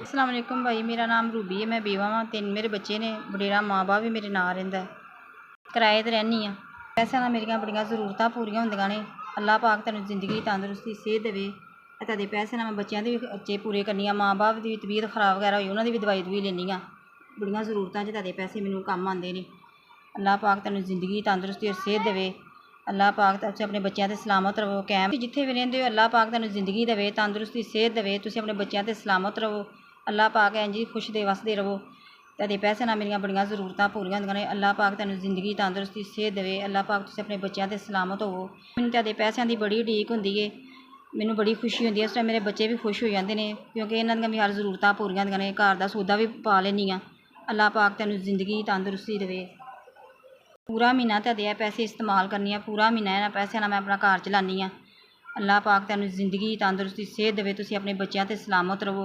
अस्सलाम वालेकुम भाई, मेरा नाम रूबी है। मैं बेवा हाँ, 3 मेरे बच्चे ने, वडेरा माँ बाप भी मेरे नाल रहिंदा है। किराए ते रहनी हाँ। पैसे नाल मेरियां बड़ियां जरूरतां पूरियां होंदियां ने। अल्लाह पाक तैनूं जिंदगी तंदुरुस्ती सेहत देवे। ते पैसे नाल मैं बच्चों दे भी खर्चे पूरे करनी आं। माँ बाप दी तबीयत खराब वगैरह होई उन्हां दी भी दवाई लैनी आं। बड़ियां जरूरतां च तेरे पैसे मैनूं कम्म आंदे ने। अल्लाह पाक तैनूं जिंदगी तंदुरुस्ती और सेहत देवे। अल्लाह पाक तुसीं अपने बच्चों ते सलामत रवो, कैम जिथे भी रहिंदे हो। अल्लाह पाक तैनूं जिंदगी देवे, तंदुरुस्ती सेहत देवे। तुसीं अपने बच्चों ते सलामत रवो। अल्लाह पाक इंज ही खुश दे वसदे रवो। तेरे पैसे नाल मेरियां बड़ियां जरूरतां पूरियां होंदियां ने। अल्लाह पाक तैनूं जिंदगी तंदुरुस्ती सेहत देवे। अल्लाह पाक तुसीं अपने बच्चों ते सलामत होवो। मैनूं तेरे पैसों की बड़ी उड़ीक होंदी है। मैनूं बड़ी खुशी होंदी है। उस टाइम मेरे बच्चे भी खुश हो जाते हैं, क्योंकि इन्हां दियां भी हर जरूरतां पूरियां होंदियां ने। घर दा सौदा भी पा लैनी आं। अल्लाह पाक तैनूं जिंदगी तंदुरुस्ती देवे। पूरा महीना तेरे पैसे इस्तेमाल करनी आं। पूरा महीना इन्हां पैसों नाल मैं अपना घर चलानी आं। अल्लाह पाक तैनूं जिंदगी तंदुरुस्ती सेहत देवे। तुसीं अपने बच्चों ते सलामत रवो।